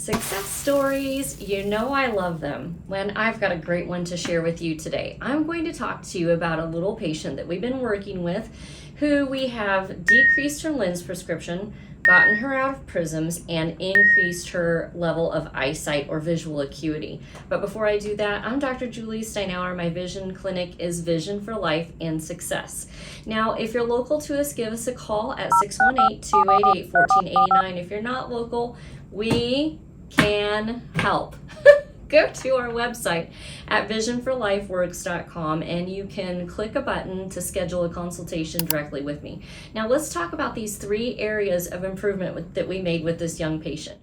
Success stories, you know I love them. When I've got a great one to share with you today. I'm going to talk to you about a little patient that we've been working with who we have decreased her lens prescription, gotten her out of prisms, and increased her level of eyesight or visual acuity. But before I do that, I'm Dr. Julie Steinauer. My vision clinic is Vision for Life and Success. Now, if you're local to us, give us a call at 618-288-1489. If you're not local, we can help. Go to our website at visionforlifeworks.com and you can click a button to schedule a consultation directly with me. Now let's talk about these 3 areas of improvement that we made with this young patient.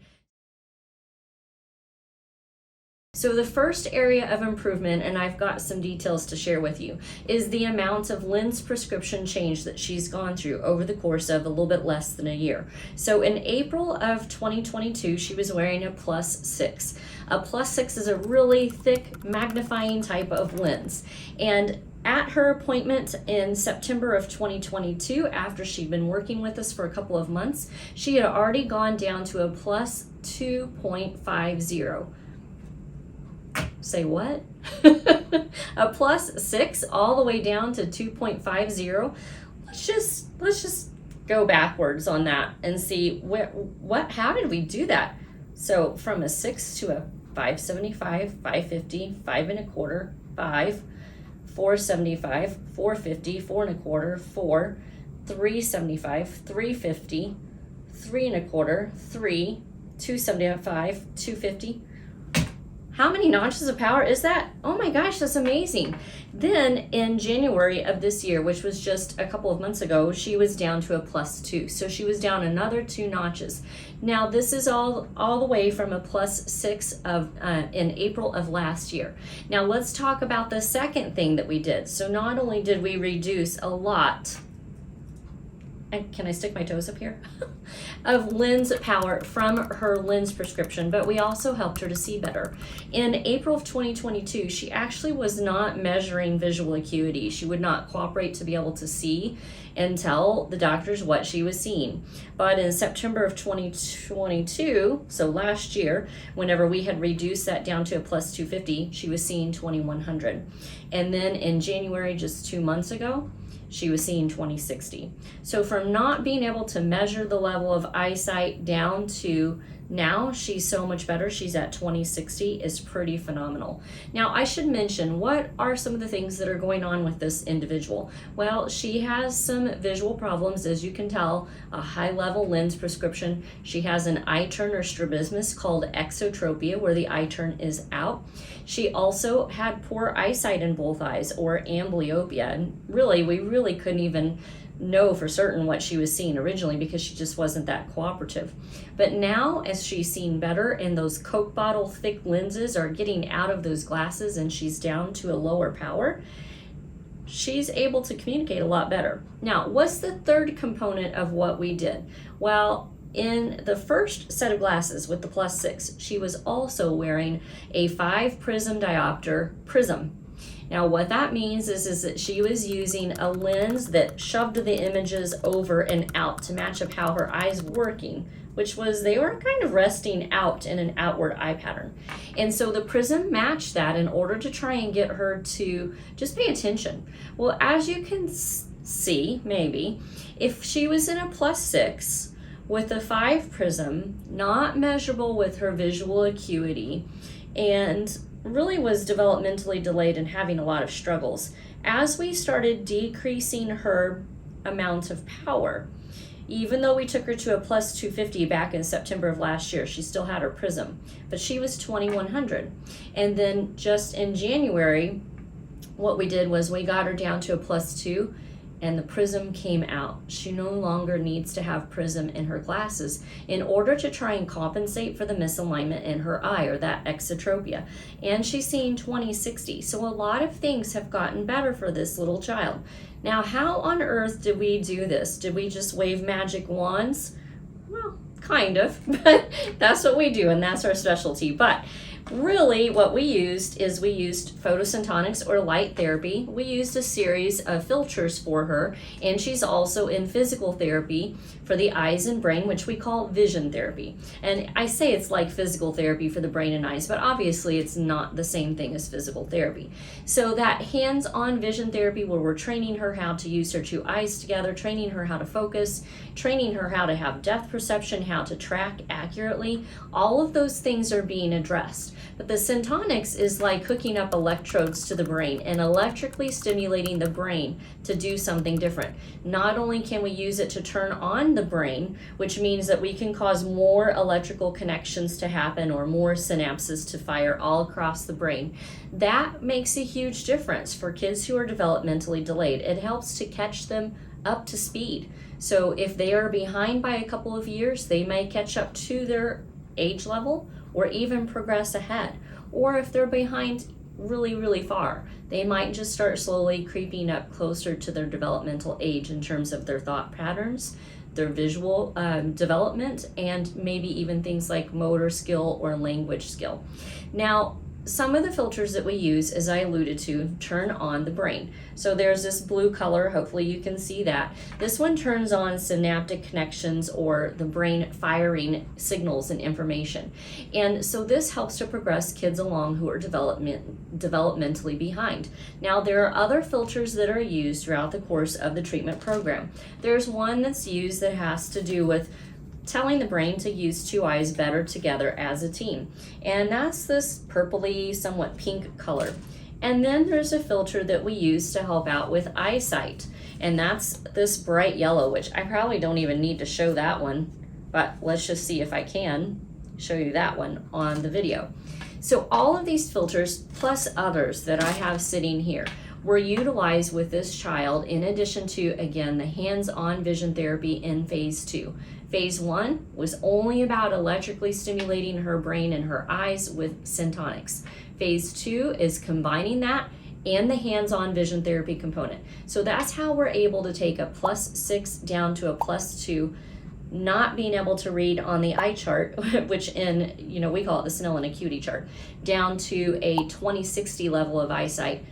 So the first area of improvement, and I've got some details to share with you, is the amount of lens prescription change that she's gone through over the course of a little bit less than a year. So in April of 2022, she was wearing a +6. A +6 is a really thick magnifying type of lens. And at her appointment in September of 2022, after she'd been working with us for a couple of months, she had already gone down to a +2.50. Say what? A +6 all the way down to 2.50. Let's just go backwards on that and see how did we do that? So from a 6 to a 575, 550, 5 1/4, 5, 475, 450, 4 1/4, 4, 375, 350, 3 1/4, 3, 275, 250. How many notches of power is that? Oh my gosh, that's amazing. Then in January of this year, which was just a couple of months ago, she was down to a +2. So she was down another 2 notches. Now this is all the way from a +6 in April of last year. Now let's talk about the second thing that we did. So not only did we reduce a lot, and can I stick my toes up here? of lens power from her lens prescription, but we also helped her to see better. In April of 2022, she actually was not measuring visual acuity. She would not cooperate to be able to see and tell the doctors what she was seeing. But in September of 2022, so last year, whenever we had reduced that down to a +250, she was seeing 2100. And then in January, just 2 months ago, she was seeing 2060. So from not being able to measure the level of eyesight down to now she's so much better. She's at 2060 is pretty phenomenal. Now I should mention, what are some of the things that are going on with this individual? Well, she has some visual problems, as you can tell, a high level lens prescription. She has an eye turn or strabismus called exotropia, where the eye turn is out. She also had poor eyesight in both eyes, or amblyopia, and we really couldn't even know for certain what she was seeing originally because she just wasn't that cooperative. But now, as she's seen better and those Coke bottle thick lenses are getting out of those glasses and she's down to a lower power, she's able to communicate a lot better. Now, what's the third component of what we did? Well, in the first set of glasses with the +6, she was also wearing a 5 prism diopter Prism. Now what that means is that she was using a lens that shoved the images over and out to match up how her eyes were working, which was they were kind of resting out in an outward eye pattern. And so the Prism matched that in order to try and get her to just pay attention. Well, as you can see, maybe, if she was in a +6 with a 5 Prism, not measurable with her visual acuity, and really was developmentally delayed and having a lot of struggles. As we started decreasing her amount of power, even though we took her to a +250 back in September of last year, she still had her Prism, but she was 2100. And then just in January, what we did was we got her down to a +2, and the Prism came out. She no longer needs to have Prism in her glasses in order to try and compensate for the misalignment in her eye, or that exotropia. And she's seeing 20/60. So a lot of things have gotten better for this little child. Now, how on earth did we do this? Did we just wave magic wands? Well, kind of, but that's what we do, and that's our specialty. But really what we used is we used photosynthetics or light therapy. We used a series of filters for her, and she's also in physical therapy for the eyes and brain, which we call vision therapy. And I say it's like physical therapy for the brain and eyes, but obviously it's not the same thing as physical therapy. So that hands-on vision therapy where we're training her how to use her two eyes together, training her how to focus, training her how to have depth perception, how to track accurately, all of those things are being addressed. But the syntonics is like hooking up electrodes to the brain and electrically stimulating the brain to do something different. Not only can we use it to turn on the brain, which means that we can cause more electrical connections to happen or more synapses to fire all across the brain. That makes a huge difference for kids who are developmentally delayed. It helps to catch them up to speed. So if they are behind by a couple of years, they may catch up to their age level or even progress ahead. Or if they're behind really, really far, they might just start slowly creeping up closer to their developmental age in terms of their thought patterns, their visual development, and maybe even things like motor skill or language skill. Now, some of the filters that we use, as I alluded to, turn on the brain. So there's this blue color, hopefully you can see that. This one turns on synaptic connections or the brain firing signals and information. And so this helps to progress kids along who are developmentally behind. Now there are other filters that are used throughout the course of the treatment program. There's one that's used that has to do with telling the brain to use two eyes better together as a team. And that's this purpley, somewhat pink color. And then there's a filter that we use to help out with eyesight. And that's this bright yellow, which I probably don't even need to show that one, but let's just see if I can show you that one on the video. So all of these filters, plus others that I have sitting here, were utilized with this child in addition to, again, the hands-on vision therapy in phase 2. Phase 1 was only about electrically stimulating her brain and her eyes with syntonics. Phase 2 is combining that and the hands-on vision therapy component. So that's how we're able to take a +6 down to a +2, not being able to read on the eye chart, which we call it the Snellen acuity chart, down to a 20/60 level of eyesight,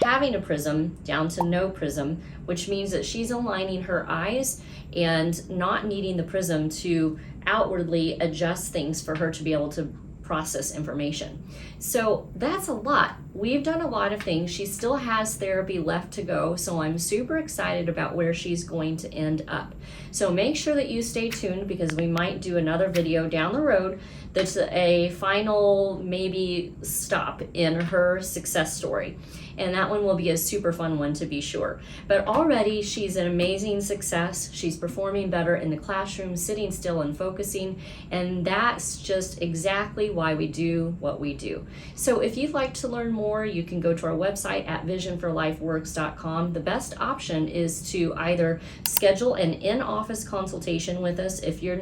having a prism down to no prism, which means that she's aligning her eyes and not needing the prism to outwardly adjust things for her to be able to process information. So that's a lot. We've done a lot of things. She still has therapy left to go, so I'm super excited about where she's going to end up. So make sure that you stay tuned because we might do another video down the road that's a final maybe stop in her success story. And that one will be a super fun one to be sure. But already she's an amazing success. She's performing better in the classroom, sitting still and focusing. And that's just exactly why we do what we do. So if you'd like to learn more, you can go to our website at visionforlifeworks.com. The best option is to either schedule an in-office consultation with us if you're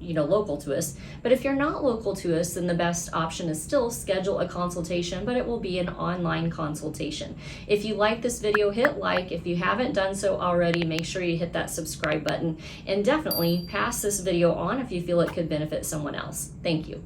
local to us. But if you're not local to us, then the best option is still schedule a consultation, but it will be an online consultation. If you like this video, hit like. If you haven't done so already, make sure you hit that subscribe button and definitely pass this video on if you feel it could benefit someone else. Thank you.